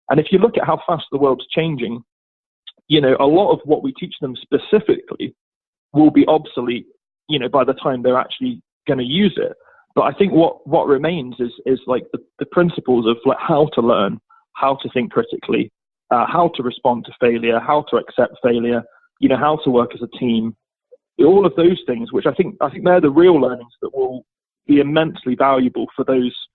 And if you look at how fast the world's changing, a lot of what we teach them specifically will be obsolete, by the time they're actually going to use it. But I think what remains is like the principles of like how to learn, how to think critically, how to respond to failure, how to accept failure, how to work as a team, all of those things, which I think they're the real learnings that will be immensely valuable for those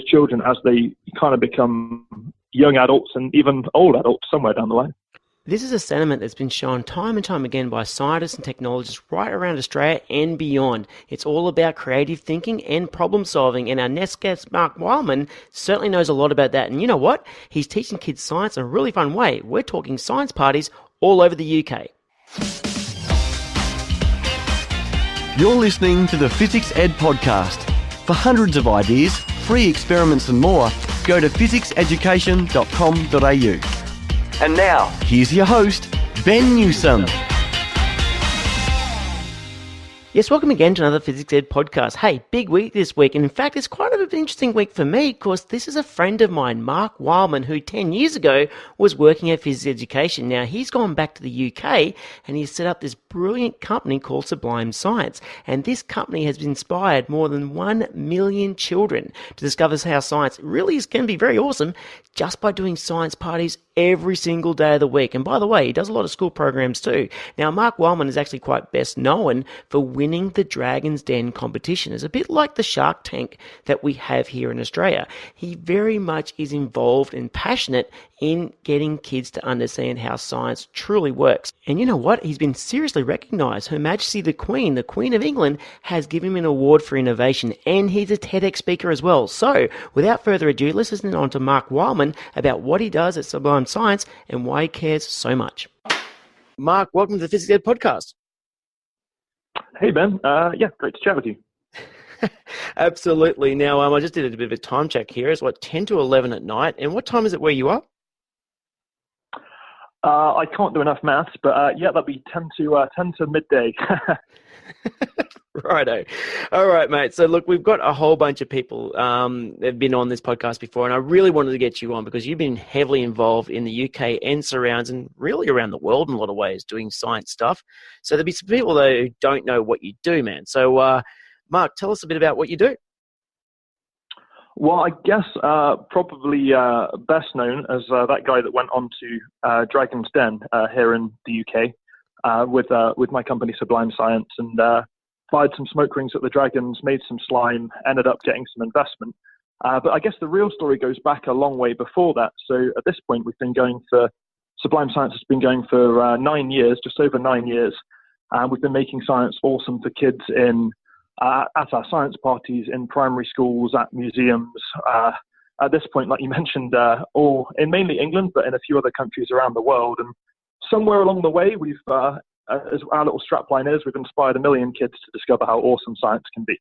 children as they kind of become young adults and even old adults somewhere down the line. This is a sentiment that's been shown time and time again by scientists and technologists right around Australia and beyond. It's all about creative thinking and problem solving, and our next guest, Marc Wileman, certainly knows a lot about that. And you know what? He's teaching kids science in a really fun way. We're talking science parties all over the UK. You're listening to the Physics Ed Podcast. For hundreds of ideas, free experiments and more, go to fizzics-education.com.au. And now, here's your host, Ben Newsome. Yes, welcome again to another Physics Ed podcast. Hey, big week this week, and in fact, it's quite an interesting week for me because this is a friend of mine, Marc Wileman, who 10 years ago was working at Physics Education. Now, he's gone back to the UK and he's set up this brilliant company called Sublime Science, and this company has inspired more than 1 million children to discover how science really can be very awesome just by doing science parties every single day of the week. And by the way, he does a lot of school programs too. Now, Marc Wileman is actually quite best known for winning the Dragon's Den competition. It's a bit like the Shark Tank that we have here in Australia. He very much is involved and passionate in getting kids to understand how science truly works. And you know what? He's been seriously recognised. Her Majesty the Queen of England, has given him an award for innovation, and he's a TEDx speaker as well. So, without further ado, let's listen on to Marc Wileman about what he does at Sublime Science and why he cares so much. Marc, welcome to the Physics Ed podcast. Hey, Ben. Great to chat with you. Absolutely. Now, I just did a bit of a time check here. It's 10 to 11 at night. And what time is it where you are? I can't do enough maths, but that'd be 10 to midday. Righto. All right, mate. So look, we've got a whole bunch of people that have been on this podcast before, and I really wanted to get you on because you've been heavily involved in the UK and surrounds and really around the world in a lot of ways doing science stuff. So there'll be some people, though, who don't know what you do, man. So, Marc, tell us a bit about what you do. Well, I guess probably best known as that guy that went on to Dragon's Den here in the UK with my company Sublime Science, and fired some smoke rings at the dragons, made some slime, ended up getting some investment. But I guess the real story goes back a long way before that. So at this point, Sublime Science has been going for 9 years, just over 9 years. We've been making science awesome for kids at our science parties, in primary schools, at museums. At this point, like you mentioned, all in mainly England, but in a few other countries around the world. And somewhere along the way, we've as our little strapline is, we've inspired 1 million kids to discover how awesome science can be.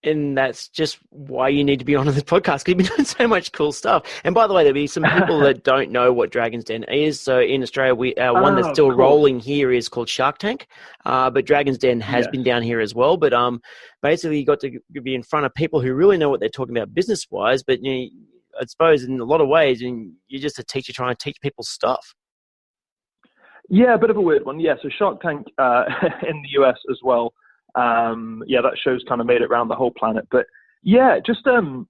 And that's just why you need to be on this podcast, because you've been doing so much cool stuff. And by the way, there'll be some people that don't know what Dragon's Den is. So in Australia, one that's still rolling here is called Shark Tank. But Dragon's Den has been down here as well. But basically, you got to be in front of people who really know what they're talking about business-wise. But I suppose in a lot of ways, you're just a teacher trying to teach people stuff. Yeah, a bit of a weird one. Yeah, so Shark Tank in the US as well. That show's kind of made it around the whole planet. But yeah, just a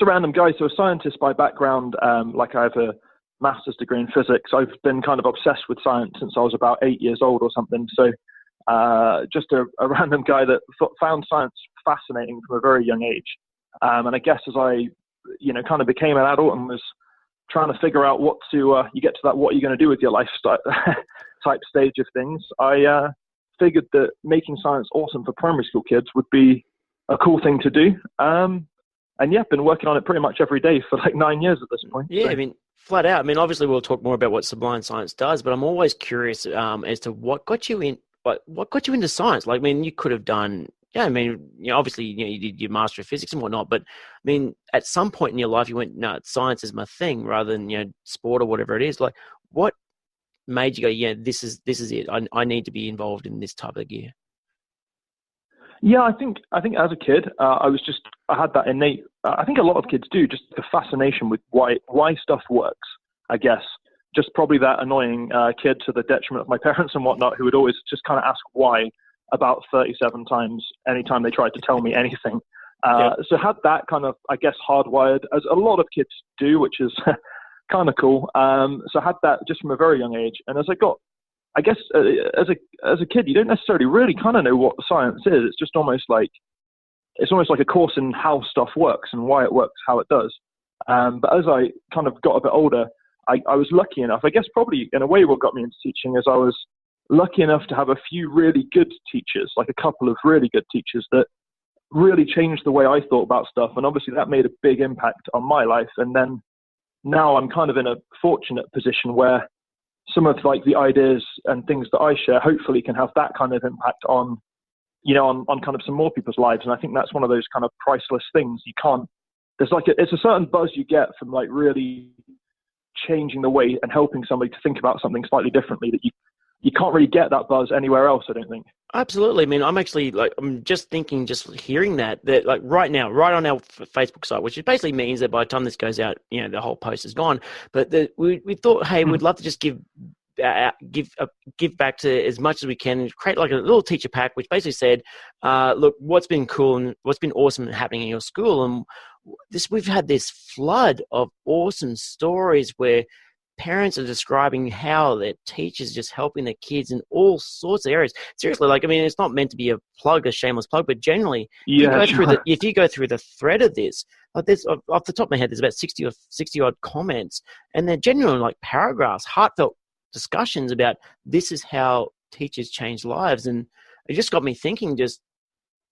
random guy. So a scientist by background, like I have a master's degree in physics. I've been kind of obsessed with science since I was about 8 years old or something. So just a random guy that found science fascinating from a very young age. And I guess as I, kind of became an adult and was trying to figure out what you're going to do with your life type stage of things, I figured that making science awesome for primary school kids would be a cool thing to do. Been working on it pretty much every day for like 9 years at this point. Yeah, so. Flat out. Obviously we'll talk more about what Sublime Science does, but I'm always curious as to what got you into science. Like, you could have done, obviously, you did your Master of Physics and whatnot, but at some point in your life you went, no, science is my thing rather than, sport or whatever it is. Like, what made you go, yeah, this is it. I need to be involved in this type of gear? Yeah, I think as a kid, I had that innate. I think a lot of kids do, just the fascination with why stuff works. I guess just probably that annoying kid to the detriment of my parents and whatnot, who would always just kind of ask why about 37 times anytime they tried to tell me anything. So had that kind of, I guess, hardwired, as a lot of kids do, which is kind of cool. So I had that just from a very young age, and as I got, I guess, as a kid, you don't necessarily really kind of know what science is. It's just almost like a course in how stuff works and why it works, how it does. But as I kind of got a bit older, I was lucky enough, I guess probably in a way what got me into teaching is I was lucky enough to have a few really good teachers, like a couple of really good teachers that really changed the way I thought about stuff. And obviously that made a big impact on my life. And then now I'm kind of in a fortunate position where some of like the ideas and things that I share hopefully can have that kind of impact on, on kind of some more people's lives. And I think that's one of those kind of priceless things. It's a certain buzz you get from like really changing the way and helping somebody to think about something slightly differently that you can't really get that buzz anywhere else, I don't think. Absolutely. I mean, I'm just thinking, just hearing that like right now, right on our Facebook site, which basically means that by the time this goes out, the whole post is gone. But we thought, hey, we'd love to just give back to as much as we can and create like a little teacher pack, which basically said, look, what's been cool and what's been awesome happening in your school. And we've had this flood of awesome stories where parents are describing how their teachers just helping their kids in all sorts of areas. Seriously, it's not meant to be a shameless plug, but generally, if you go through the thread of this, there's, off the top of my head, there's about 60 odd comments, and they're genuinely like paragraphs, heartfelt discussions about this is how teachers change lives. And it just got me thinking, just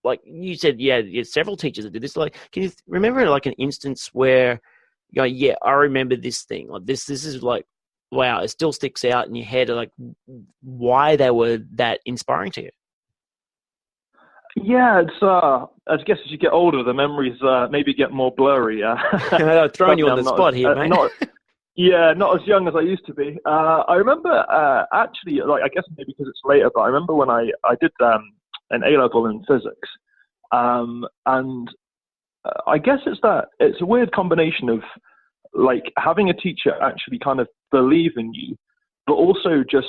like you said, several teachers that did this. Like, can you remember like an instance where you go, yeah, I remember this thing. Like this is like, wow, it still sticks out in your head, like why they were that inspiring to you? Yeah, it's I guess as you get older, the memories maybe get more blurry. Throwing you on the spot here, mate. Not as young as I used to be. I remember actually, like I guess maybe because it's later, but I remember when I did an A-level in physics, and I guess it's a weird combination of like having a teacher actually kind of believe in you, but also just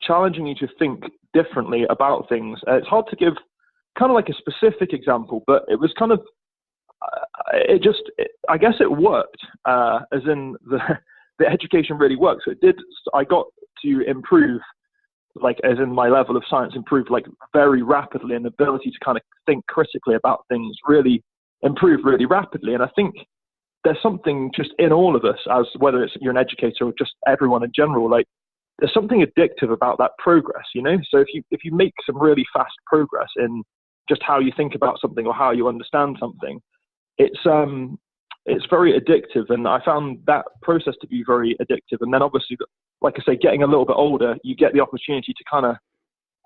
challenging you to think differently about things. It's hard to give kind of like a specific example, but it was kind of, I guess it worked, as in the education really works. So I got to improve, like as in my level of science improved like very rapidly, and the ability to kind of think critically about things really improved really rapidly. And I think there's something just in all of us, as whether it's you're an educator or just everyone in general, like there's something addictive about that progress, So if you make some really fast progress in just how you think about something or how you understand something, it's very addictive. And I found that process to be very addictive. And then obviously, like I say, getting a little bit older, you get the opportunity to kind of,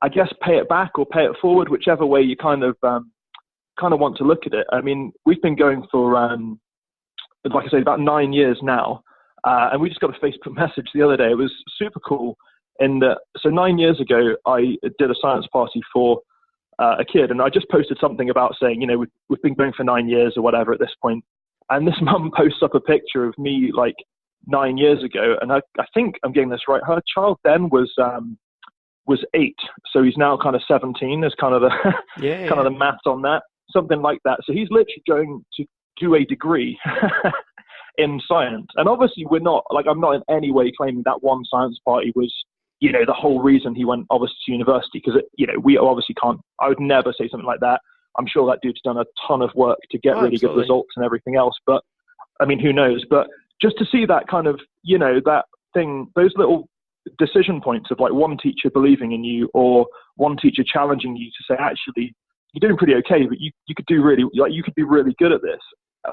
I guess, pay it back or pay it forward, whichever way you kind of want to look at it. I mean, we've been going for, like I say, about 9 years now. And we just got a Facebook message the other day. It was super cool. So 9 years ago, I did a science party for a kid, and I just posted something about saying, we've been going for 9 years or whatever at this point. And this mum posts up a picture of me like 9 years ago. And I think I'm getting this right. Her child then was 8. So he's now kind of 17 is kind of the, kind of the maths on that, something like that. So he's literally going to do a degree in science. And obviously I'm not in any way claiming that one science party was, the whole reason he went obviously to university, because, we obviously can't, I would never say something like that. I'm sure that dude's done a ton of work to get really good results and everything else. But I mean, who knows? But just to see that kind of, that thing, those little decision points of like one teacher believing in you or one teacher challenging you to say, actually, you're doing pretty okay, but you could do really, like you could be really good at this.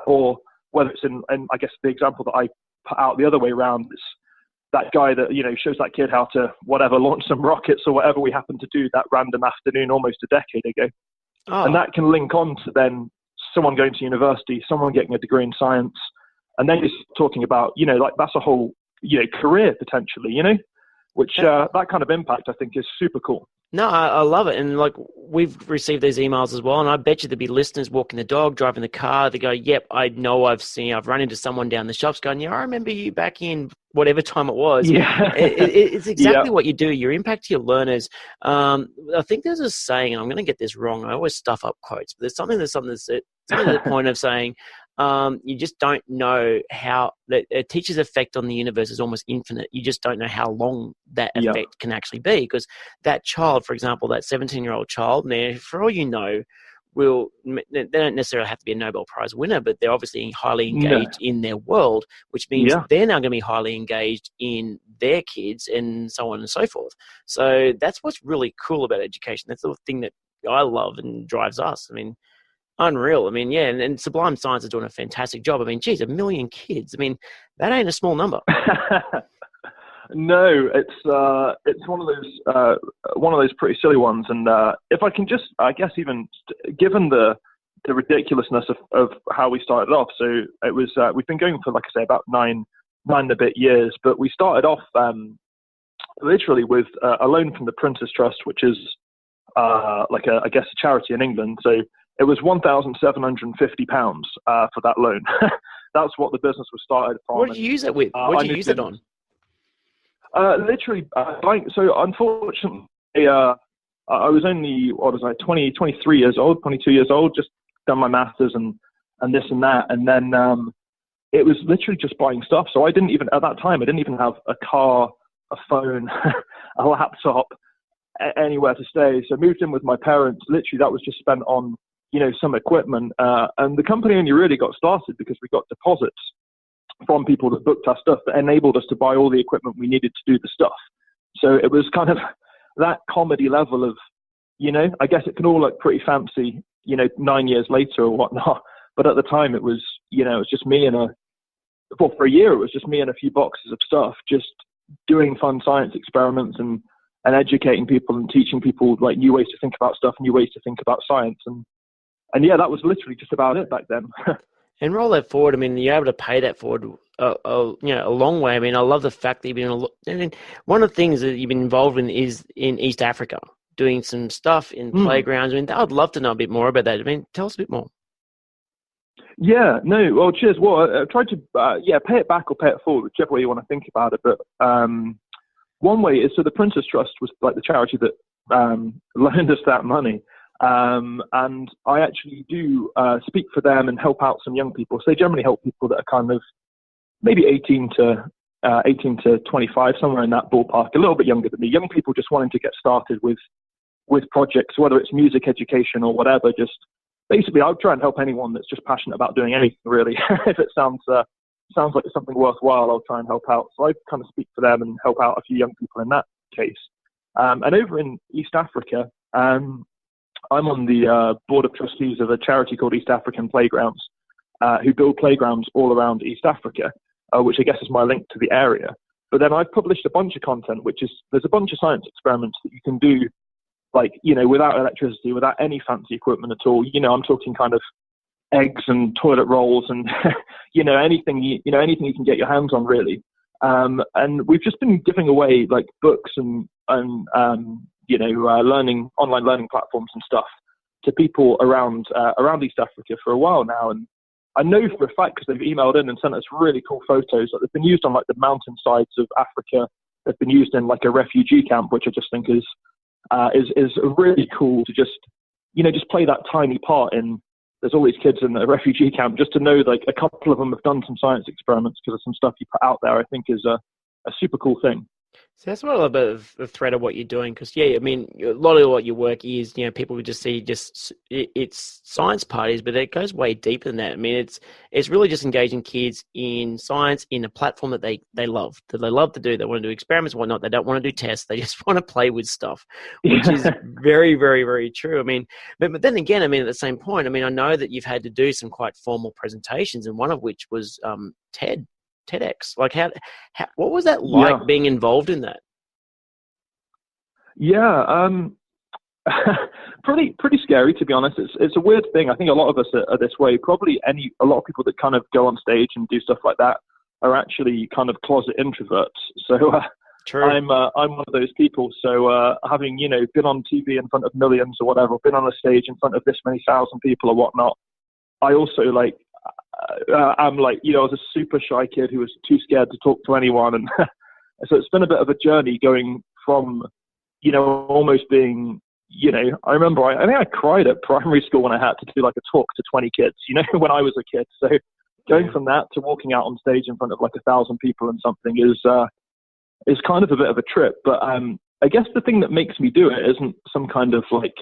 Or whether it's in I guess the example that I put out the other way around is that guy that, shows that kid how to whatever, launch some rockets or whatever we happened to do that random afternoon almost a decade ago. Oh. And that can link on to then someone going to university, someone getting a degree in science, and then just talking about, like that's a whole, career potentially, which that kind of impact I think is super cool. No, I love it. And like, we've received these emails as well. And I bet you there'd be listeners walking the dog, driving the car. They go, yep, I know I've run into someone down the shops going, yeah, I remember you back in whatever time it was. Yeah. It's exactly Yeah. what you do. Your impact to your learners. I think there's a saying, and I'm going to get this wrong. I always stuff up quotes, but there's something to the point of saying, you just don't know how a teacher's effect on the universe is almost infinite. You just don't know how long that effect can actually be, because that child, for example, that 17-year-old child, now, for all you know, they don't necessarily have to be a Nobel Prize winner, but they're obviously highly engaged in their world, which means they're now going to be highly engaged in their kids and so on and so forth. So that's what's really cool about education. That's the thing that I love and drives us. I mean, unreal. I mean, yeah, and Sublime Science is doing a fantastic job. I mean, geez, 1 million kids. I mean, that ain't a small number. No, it's one of those pretty silly ones. And if I can just, I guess, even given the ridiculousness of how we started off. So it was we've been going for, like I say, about nine and a bit years. But we started off literally with a loan from the Prince's Trust, which is like I guess a charity in England. So it was £1,750 for that loan. That's what the business was started from. What did you use it with? What did you use it on? Literally, so unfortunately, I was only, 23 years old, 22 years old, just done my masters and this and that. And then it was literally just buying stuff. So at that time, I didn't even have a car, a phone, a laptop, anywhere to stay. So I moved in with my parents. Literally, that was just spent on, some equipment. And the company only really got started because we got deposits from people that booked our stuff that enabled us to buy all the equipment we needed to do the stuff. So it was kind of that comedy level of, I guess it can all look pretty fancy, 9 years later or whatnot. But at the time it was, it was just me for a year, it was just me and a few boxes of stuff, just doing fun science experiments and educating people and teaching people like new ways to think about stuff, new ways to think about science. And yeah, that was literally just about it back then. And roll that forward. I mean, you're able to pay that forward, a long way. I mean, I love the fact that you've been. I mean, one of the things that you've been involved in is in East Africa, doing some stuff in playgrounds. I mean, I'd love to know a bit more about that. I mean, tell us a bit more. Yeah, no, well, cheers. Well, I tried to, pay it back or pay it forward, whichever way you want to think about it. But one way is, so the Prince's Trust was like the charity that loaned us that money. And I actually do speak for them and help out some young people. So they generally help people that are kind of maybe 18 to 25, somewhere in that ballpark, a little bit younger than me. Young people just wanting to get started with projects, whether it's music education or whatever. Just basically, I would try and help anyone that's just passionate about doing anything, really. If it sounds like it's something worthwhile, I'll try and help out. So I kind of speak for them and help out a few young people in that case. And over in East Africa, I'm on the board of trustees of a charity called East African Playgrounds, who build playgrounds all around East Africa, which I guess is my link to the area. But then I've published a bunch of content, there's a bunch of science experiments that you can do, like, without electricity, without any fancy equipment at all. I'm talking kind of eggs and toilet rolls and, anything you can get your hands on, really. And we've just been giving away like books and online learning platforms and stuff to people around East Africa for a while now. And I know for a fact, because they've emailed in and sent us really cool photos, that they've been used on like the mountainsides of Africa. They've been used in like a refugee camp, which I just think is really cool to just play that tiny part in. There's all these kids in a refugee camp, just to know like a couple of them have done some science experiments because of some stuff you put out there, I think is a super cool thing. So that's what a bit of the thread of what you're doing, because I mean, a lot of what your work is, people would just see it's science parties, but it goes way deeper than that. I mean, it's really just engaging kids in science in a platform that they love to do. They want to do experiments and whatnot. They don't want to do tests. They just want to play with stuff, which is very, very, very true. I mean, but then again, I mean, at the same point, I mean, I know that you've had to do some quite formal presentations, and one of which was TEDx. Like, how what was that like being involved in that? Yeah, pretty scary, to be honest. It's a weird thing. I think a lot of us are this way. Probably a lot of people that kind of go on stage and do stuff like that are actually kind of closet introverts. So True. I'm one of those people. So having, been on TV in front of millions or whatever, been on a stage in front of this many thousand people or whatnot, I also I'm I was a super shy kid who was too scared to talk to anyone. And so it's been a bit of a journey going from, almost being, I remember I think I cried at primary school when I had to do like a talk to 20 kids, when I was a kid. So going from that to walking out on stage in front of like 1,000 people and something is kind of a bit of a trip. But I guess the thing that makes me do it isn't some kind of like,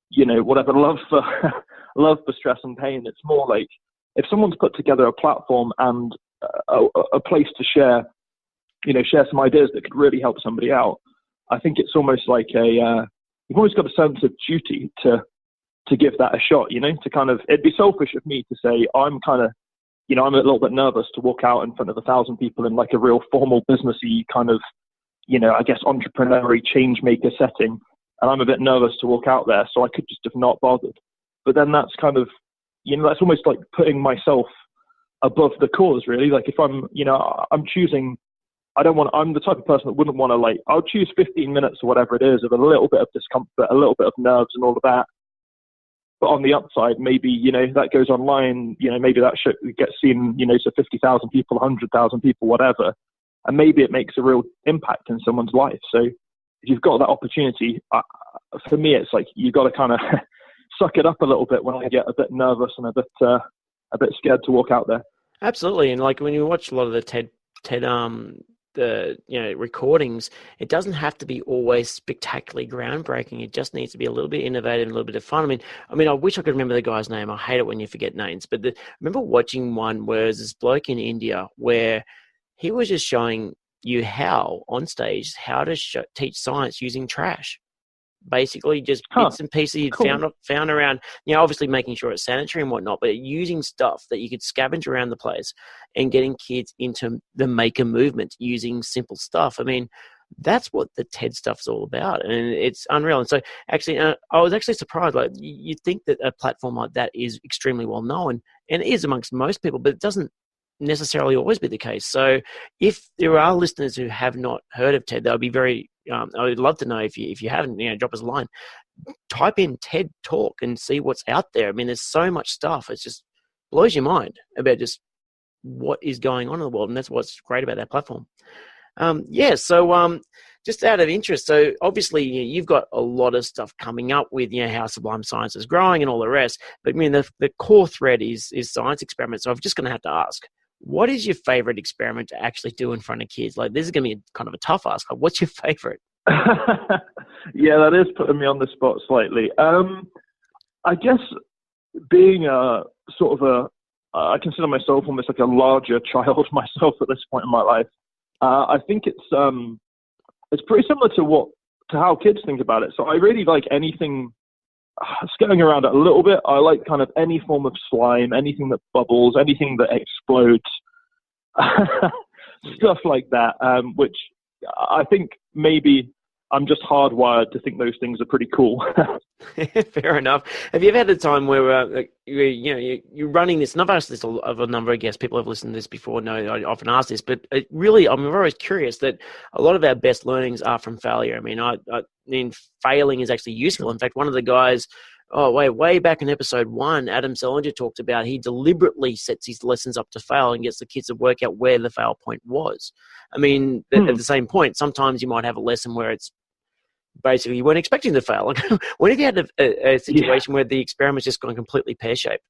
whatever, love for stress and pain. It's more like if someone's put together a platform and a place to share some ideas that could really help somebody out, I think it's almost like you've always got a sense of duty to give that a shot, to kind of, it'd be selfish of me to say I'm kind of, I'm a little bit nervous to walk out in front of 1,000 people in like a real formal businessy kind of, I guess entrepreneurial change maker setting. And I'm a bit nervous to walk out there, so I could just have not bothered. But then that's kind of, that's almost like putting myself above the cause, really. Like if I'm, I'm choosing, I'm the type of person that wouldn't want to I'll choose 15 minutes or whatever it is of a little bit of discomfort, a little bit of nerves and all of that. But on the upside, maybe, that goes online, maybe that show gets seen, to 50,000 people, 100,000 people, whatever. And maybe it makes a real impact in someone's life. So if you've got that opportunity, for me, it's like you've got to kind of suck it up a little bit when I get a bit nervous and a bit scared to walk out there. Absolutely. And like when you watch a lot of the TED recordings, it doesn't have to be always spectacularly groundbreaking. It just needs to be a little bit innovative, a little bit of fun. I mean, I wish I could remember the guy's name. I hate it when you forget names. But I remember watching one where there's this bloke in India where he was just showing you how, on stage, how to teach science using trash. Basically just bits and pieces you'd found around, obviously making sure it's sanitary and whatnot, but using stuff that you could scavenge around the place and getting kids into the maker movement using simple stuff. I mean, that's what the TED stuff's all about, and it's unreal. And so actually, I was actually surprised. Like you'd think that a platform like that is extremely well known and is amongst most people, but it doesn't necessarily always be the case. So if there are listeners who have not heard of TED, that would be very I would love to know if you haven't, drop us a line. Type in TED Talk and see what's out there. I mean, there's so much stuff. It just blows your mind about just what is going on in the world, and that's what's great about that platform. So just out of interest, so obviously you've got a lot of stuff coming up with how Sublime Science is growing and all the rest, but I mean the core thread is science experiments. So I'm just going to have to ask, what is your favorite experiment to actually do in front of kids? Like, this is going to be kind of a tough ask. Like, what's your favorite? Yeah, that is putting me on the spot slightly. I guess being I consider myself almost like a larger child myself at this point in my life. I think it's pretty similar to how kids think about it. So I really like anything skirting around it a little bit. I like kind of any form of slime, anything that bubbles, anything that explodes, stuff like that, which I think maybe I'm just hardwired to think those things are pretty cool. Fair enough. Have you ever had a time where you're running this? And I've asked this of a number of guests. People have listened to this before. No, I often ask this, but I'm always curious that a lot of our best learnings are from failure. I mean, failing is actually useful. In fact, one of the guys, way back in episode 1, Adam Selinger talked about he deliberately sets his lessons up to fail and gets the kids to work out where the fail point was. I mean, at the same point, sometimes you might have a lesson where it's basically you weren't expecting to fail. Like, when have you had a situation where the experiment's just gone completely pear-shaped?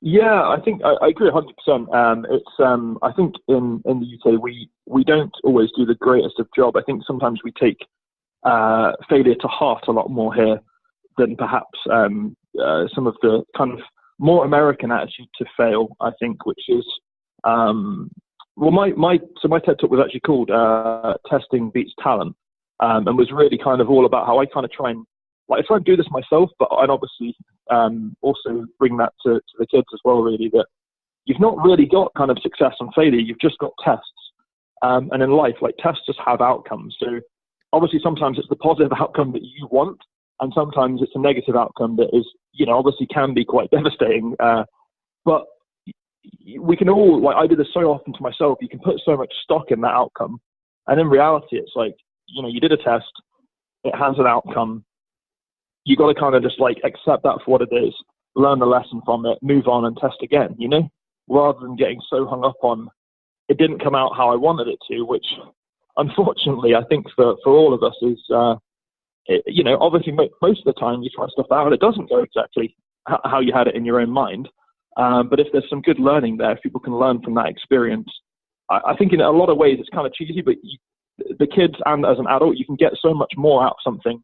Yeah, I think I agree 100%. I think in the UK we don't always do the greatest of job. I think sometimes we take failure to heart a lot more here than perhaps some of the kind of more American attitude to fail, I think, which is my TED Talk was actually called Testing Beats Talent, and was really kind of all about how I kind of try and do this myself, but I'd obviously also bring that to the kids as well, really, that you've not really got kind of success and failure, you've just got tests. And in life, like, tests just have outcomes. So obviously sometimes it's the positive outcome that you want, and sometimes it's a negative outcome that is, obviously can be quite devastating. But, we can all, like, I do this so often to myself, you can put so much stock in that outcome. And in reality, it's like, you did a test, it has an outcome. You got to kind of just like accept that for what it is, learn the lesson from it, move on and test again, rather than getting so hung up on it didn't come out how I wanted it to, which unfortunately I think for all of us is, obviously most of the time you try stuff out and it doesn't go exactly how you had it in your own mind. But if there's some good learning there, if people can learn from that experience, I think in a lot of ways it's kind of cheesy, but the kids and as an adult, you can get so much more out of something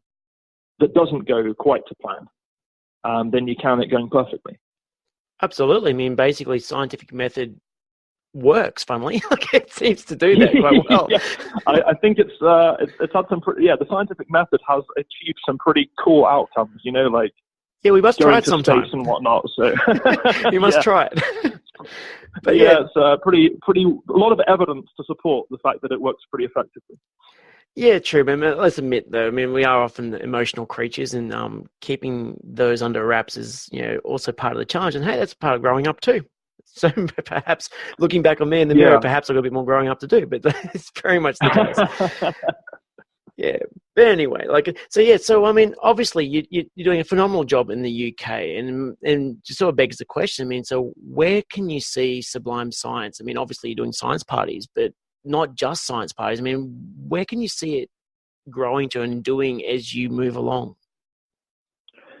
that doesn't go quite to plan than you can it going perfectly. Absolutely. I mean, basically, scientific method works. Funnily, it seems to do that quite well. Yeah. I think it's had some the scientific method has achieved some pretty cool outcomes. We must try it sometime and whatnot. So you must try it. But it's a lot of evidence to support the fact that it works pretty effectively. Yeah, true. But let's admit, though, we are often emotional creatures, and keeping those under wraps is, also part of the challenge. And hey, that's part of growing up too. So perhaps looking back on me in the mirror, perhaps I've got a bit more growing up to do. But it's very much the case. Yeah. But anyway, so obviously you're doing a phenomenal job in the UK, and just sort of begs the question. So where can you see Sublime Science? Obviously you're doing science parties, but not just science parties. Where can you see it growing to and doing as you move along?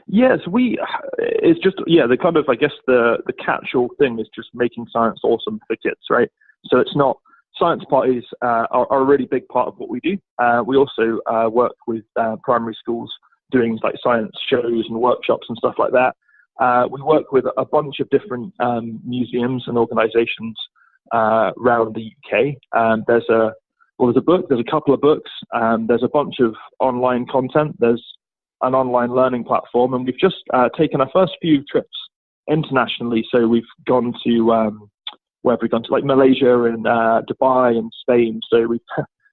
Yes, it's just, the kind of, I guess the catch-all thing is just making science awesome for kids, right? So it's not, science parties are a really big part of what we do. We also work with primary schools doing like science shows and workshops and stuff like that. We work with a bunch of different museums and organizations around the UK. There's a book, there's a couple of books, there's a bunch of online content, there's an online learning platform, and we've just taken our first few trips internationally. So we've gone to where have we gone to, like Malaysia and Dubai and Spain. So we've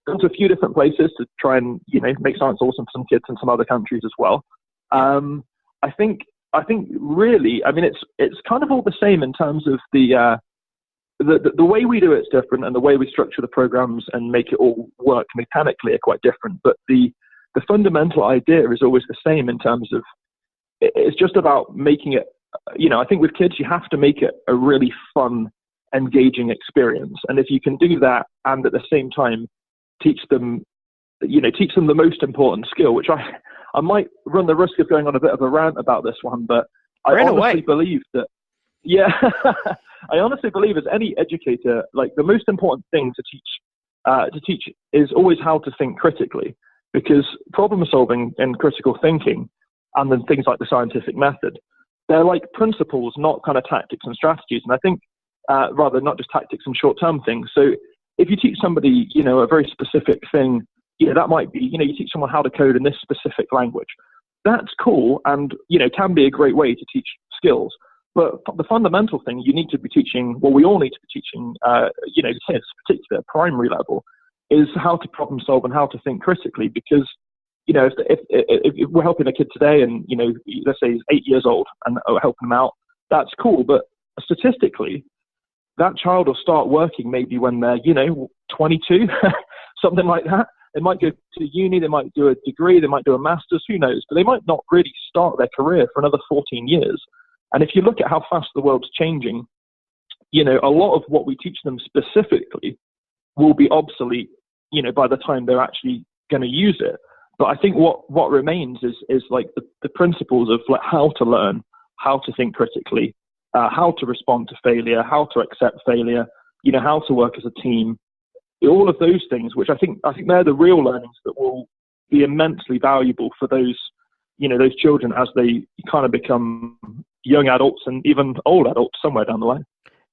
gone to a few different places to try and make science awesome for some kids in some other countries as well. I think really, it's kind of all the same in terms of the way we do it's different, and the way we structure the programs and make it all work mechanically are quite different. But the fundamental idea is always the same in terms of it's just about making it. I think with kids you have to make it a really fun, engaging experience, and if you can do that and at the same time teach them the most important skill, which I might run the risk of going on a bit of a rant about this one, but I honestly believe that I honestly believe as any educator, like the most important thing to teach is always how to think critically, because problem solving and critical thinking and then things like the scientific method, they're like principles, not kind of tactics and strategies. And I think rather not just tactics and short-term things. So if you teach somebody, a very specific thing, that might be, you teach someone how to code in this specific language. That's cool and, can be a great way to teach skills. But the fundamental thing you need to be teaching, we all need to be teaching, kids, particularly at primary level, is how to problem solve and how to think critically. Because, if we're helping a kid today and, let's say he's 8 years old and helping him out, that's cool. But statistically, that child will start working maybe when they're, 22, something like that. They might go to uni, they might do a degree, they might do a master's, who knows? But they might not really start their career for another 14 years. And if you look at how fast the world's changing, a lot of what we teach them specifically will be obsolete, by the time they're actually going to use it. But I think what remains is like the principles of like how to learn, how to think critically, how to respond to failure, how to accept failure, how to work as a team, all of those things, which I think they're the real learnings that will be immensely valuable for those children as they kind of become young adults and even old adults somewhere down the line.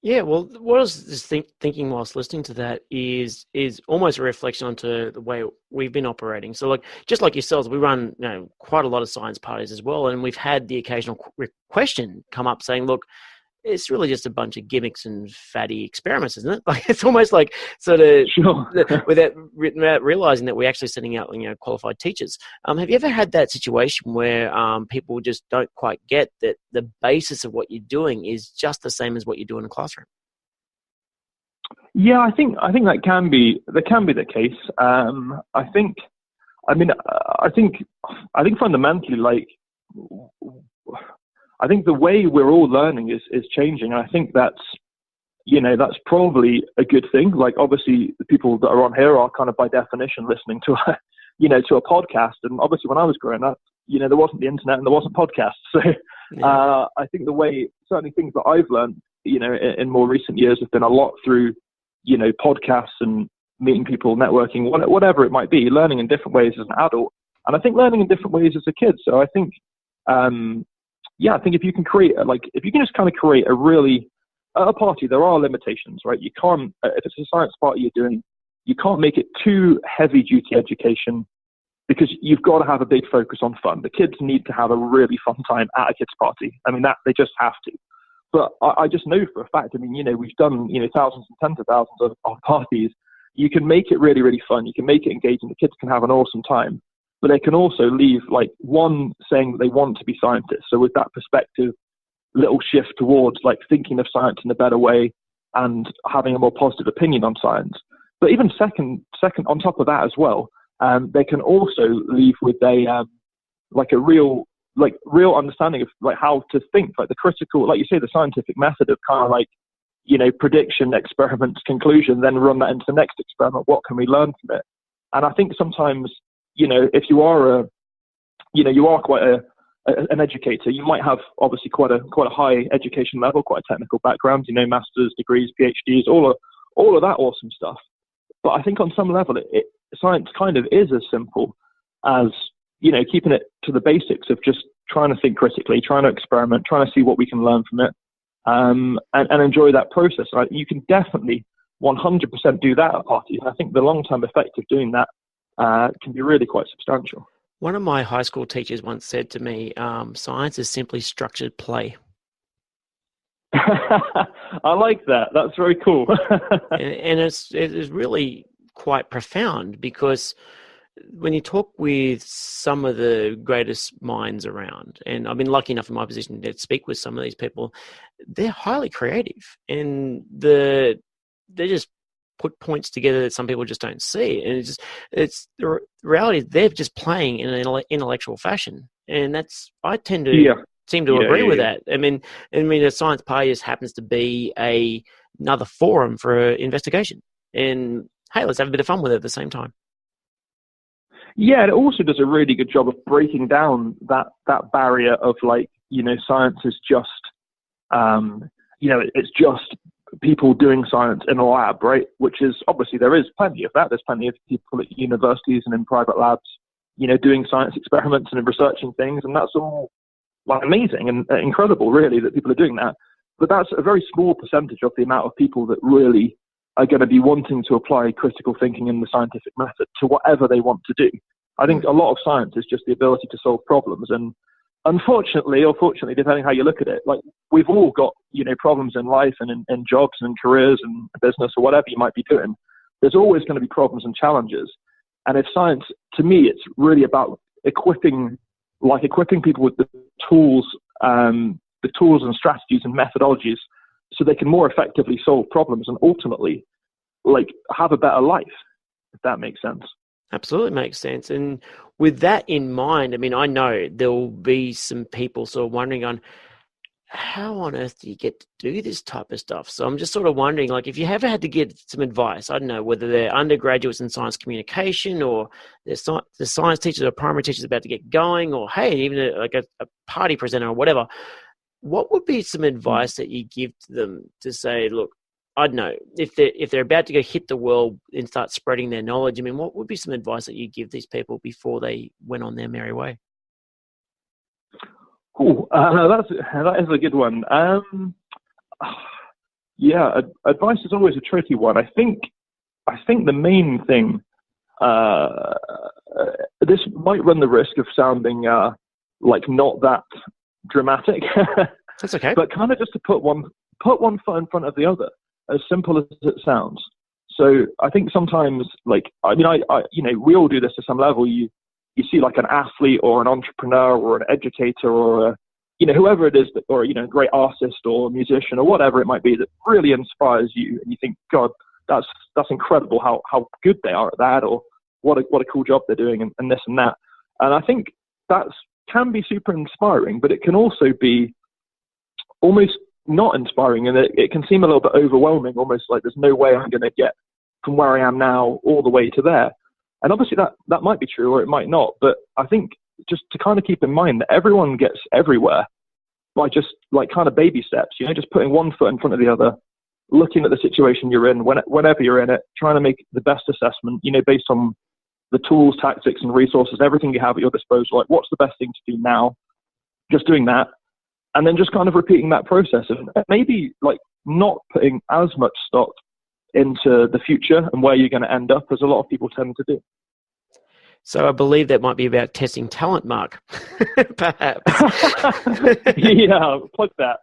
Yeah, well, what I was just thinking whilst listening to that is almost a reflection onto the way we've been operating. So, just like yourselves, we run quite a lot of science parties as well, and we've had the occasional question come up saying, "Look, it's really just a bunch of gimmicks and fatty experiments, isn't it?" Like it's almost like sort of without realizing that we're actually sending out qualified teachers. Have you ever had that situation where people just don't quite get that the basis of what you're doing is just the same as what you do in a classroom? Yeah, I think that can be the case. I think fundamentally, like, I think the way we're all learning is changing, and I think that's probably a good thing. Like, obviously, the people that are on here are kind of by definition listening to a podcast, and obviously when I was growing up, there wasn't the internet and there wasn't podcasts. So I think certainly things that I've learned, in more recent years have been a lot through, podcasts and meeting people, networking, whatever it might be, learning in different ways as an adult. And I think learning in different ways as a kid. So I think, I think if you can just kind of create a party, there are limitations, right? You can't, if it's a science party you're doing, you can't make it too heavy duty education, because you've got to have a big focus on fun. The kids need to have a really fun time at a kids party. I mean, they just have to. But I just know for a fact, I mean, we've done, thousands and tens of thousands of parties. You can make it really, really fun. You can make it engaging. The kids can have an awesome time, but they can also leave, like, one, saying that they want to be scientists. So with that perspective, little shift towards, like, thinking of science in a better way and having a more positive opinion on science. But even second on top of that as well, they can also leave with a real understanding of, like, how to think, like the critical, like you say, the scientific method of kind of like, prediction, experiments, conclusion, then run that into the next experiment. What can we learn from it? And I think sometimes, if you are quite an educator, you might have obviously quite a high education level, quite a technical background, master's degrees, PhDs, all of that awesome stuff. But I think on some level, science kind of is as simple as, keeping it to the basics of just trying to think critically, trying to experiment, trying to see what we can learn from it, and enjoy that process. Right? You can definitely 100% do that at parties. And I think the long-term effect of doing that can be really quite substantial. One of my high school teachers once said to me, science is simply structured play. I like that. That's very cool. and it's really quite profound, because when you talk with some of the greatest minds around, and I've been lucky enough in my position to speak with some of these people, they're highly creative, and they just put points together that some people just don't see. And it's the reality, they're just playing in an intellectual fashion. And I tend to seem to agree with that. I mean, a science party just happens to be another forum for investigation. And hey, let's have a bit of fun with it at the same time. Yeah, and it also does a really good job of breaking down that barrier of, like, science is just, it's just people doing science in a lab, right? Which is, obviously, there is plenty of that. There's plenty of people at universities and in private labs, doing science experiments and researching things, and that's all, like, amazing and incredible, really, that people are doing that. But that's a very small percentage of the amount of people that really are going to be wanting to apply critical thinking in the scientific method to whatever they want to do. I think a lot of science is just the ability to solve problems. And unfortunately, or fortunately, depending how you look at it, like, we've all got, problems in life and in jobs and careers and business or whatever you might be doing. There's always going to be problems and challenges. And if science, to me, it's really about equipping people with the tools and strategies and methodologies so they can more effectively solve problems and ultimately, like, have a better life, if that makes sense. Absolutely makes sense. And with that in mind, I mean, I know there will be some people sort of wondering on how on earth do you get to do this type of stuff? So I'm just sort of wondering, like, if you ever had to get some advice, I don't know, whether they're undergraduates in science communication or the science teachers or primary teachers about to get going, or, hey, even a party presenter or whatever, what would be some advice that you give to them to say, look, I don't know, if they're about to go hit the world and start spreading their knowledge, I mean, what would be some advice that you give these people before they went on their merry way? Cool. That is a good one. Advice is always a tricky one. I think the main thing, this might run the risk of sounding like not that dramatic. That's okay. But kind of just to put one foot in front of the other, as simple as it sounds. So I think sometimes, like, I mean, we all do this to some level. You see, like, an athlete or an entrepreneur or an educator or whoever it is, or a great artist or musician or whatever it might be that really inspires you, and you think, God, that's incredible how good they are at that, or what a cool job they're doing, and this and that. And I think that can be super inspiring, but it can also be almost not inspiring, and it can seem a little bit overwhelming, almost like there's no way I'm going to get from where I am now all the way to there. And obviously that might be true, or it might not, but I think just to kind of keep in mind that everyone gets everywhere by just like kind of baby steps, just putting one foot in front of the other, looking at the situation you're in, whenever you're in it, trying to make the best assessment, based on the tools, tactics, and resources, everything you have at your disposal. Like, what's the best thing to do now? Just doing that. And then just kind of repeating that process, and maybe like not putting as much stock into the future and where you're going to end up as a lot of people tend to do. So I believe that might be about testing talent, Mark. Perhaps. Yeah, we'll plug that.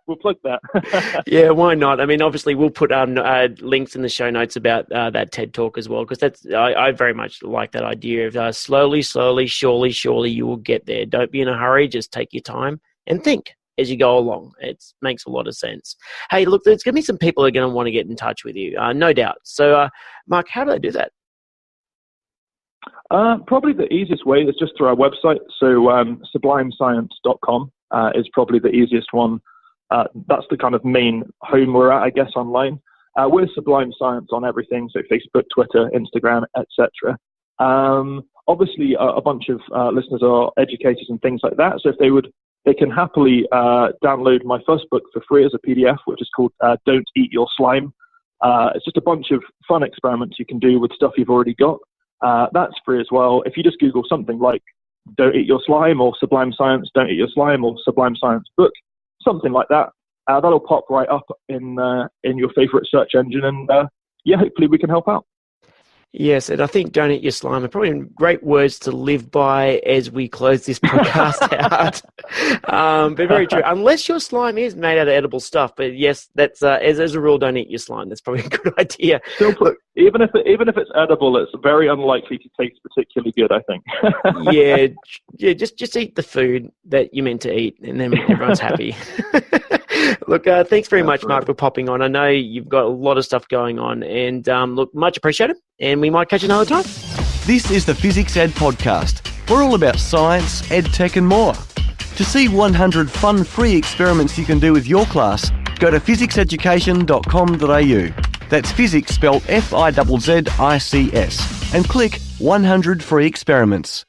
Yeah, why not? I mean, obviously we'll put links in the show notes about that TED Talk as well, because I very much like that idea of slowly, surely you will get there. Don't be in a hurry. Just take your time and think as you go along. It makes a lot of sense. Hey, look, there's going to be some people who are going to want to get in touch with you, no doubt. So, Mark, how do they do that? Probably the easiest way is just through our website. So sumblime-science.com is probably the easiest one. That's the kind of main home we're at, I guess, online. We're Sublime Science on everything, so Facebook, Twitter, Instagram, etc. Obviously, a bunch of listeners are educators and things like that. So if they can happily download my first book for free as a PDF, which is called Don't Eat Your Slime. It's just a bunch of fun experiments you can do with stuff you've already got. That's free as well. If you just Google something like Don't Eat Your Slime, or Sublime Science, Don't Eat Your Slime, or Sublime Science book, something like that, that'll pop right up in your favorite search engine, and hopefully we can help out. Yes, and I think Don't Eat Your Slime are probably great words to live by as we close this podcast out. But very true. Unless your slime is made out of edible stuff. But yes, that's as a rule, don't eat your slime. That's probably a good idea. Still, even if it's edible, it's very unlikely to taste particularly good, I think. Yeah. Just eat the food that you're meant to eat, and then everyone's happy. Look, thanks very much, Mark, for popping on. I know you've got a lot of stuff going on, and look, much appreciated, and we might catch you another time. This is the Physics Ed Podcast. We're all about science, ed tech and more. To see 100 fun free experiments you can do with your class, go to fizzics-education.com.au. That's physics spelled Fizzics, and click 100 free experiments.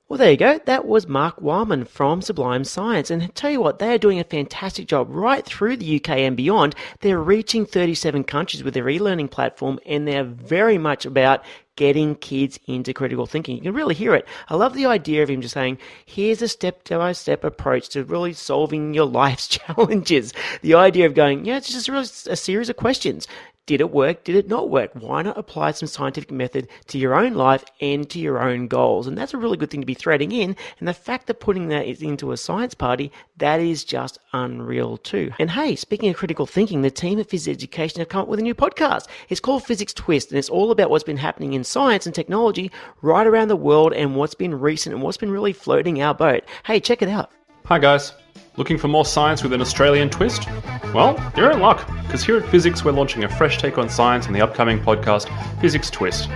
Well, there you go. That was Marc Wileman from Sublime Science. And I tell you what, they are doing a fantastic job right through the UK and beyond. They're reaching 37 countries with their e-learning platform, and they're very much about getting kids into critical thinking. You can really hear it. I love the idea of him just saying, here's a step-by-step approach to really solving your life's challenges. The idea of going, it's just really a series of questions. Did it work? Did it not work? Why not apply some scientific method to your own life and to your own goals? And that's a really good thing to be threading in. And the fact that putting that into a science party, that is just unreal too. And hey, speaking of critical thinking, the team at fizzics-education have come up with a new podcast. It's called Physics Twist, and it's all about what's been happening in science and technology right around the world, and what's been recent and what's been really floating our boat. Hey, check it out. Hi guys. Looking for more science with an Australian twist? Well, you're in luck, because here at Physics we're launching a fresh take on science in the upcoming podcast, Physics Twist.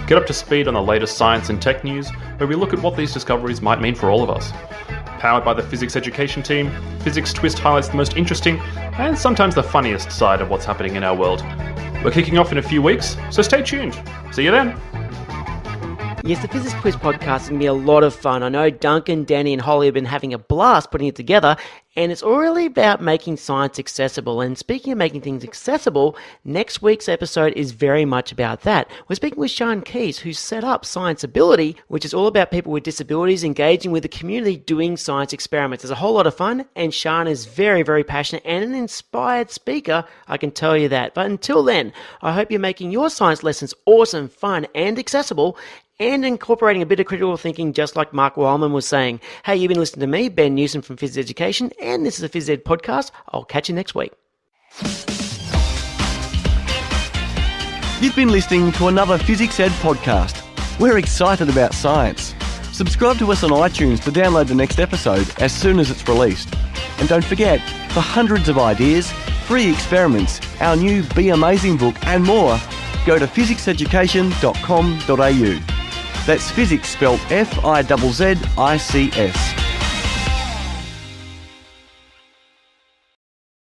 Get up to speed on the latest science and tech news, where we look at what these discoveries might mean for all of us. Powered by the Physics Education team, Physics Twist highlights the most interesting and sometimes the funniest side of what's happening in our world. We're kicking off in a few weeks, so stay tuned. See you then. Yes, the Physics Quiz podcast is going to be a lot of fun. I know Duncan, Danny and Holly have been having a blast putting it together, and it's really about making science accessible. And speaking of making things accessible, next week's episode is very much about that. We're speaking with Sian Keys, who's set up Science Ability, which is all about people with disabilities engaging with the community doing science experiments. It's a whole lot of fun, and Sian is very, very passionate and an inspired speaker, I can tell you that. But until then, I hope you're making your science lessons awesome, fun and accessible, and incorporating a bit of critical thinking, just like Marc Wileman was saying. Hey, you've been listening to me, Ben Newsome from Physics Education, and this is the Phys Ed Podcast. I'll catch you next week. You've been listening to another Physics Ed Podcast. We're excited about science. Subscribe to us on iTunes to download the next episode as soon as it's released. And don't forget, for hundreds of ideas, free experiments, our new Be Amazing book and more, go to fizzics-education.com.au. That's physics spelled Fizzics.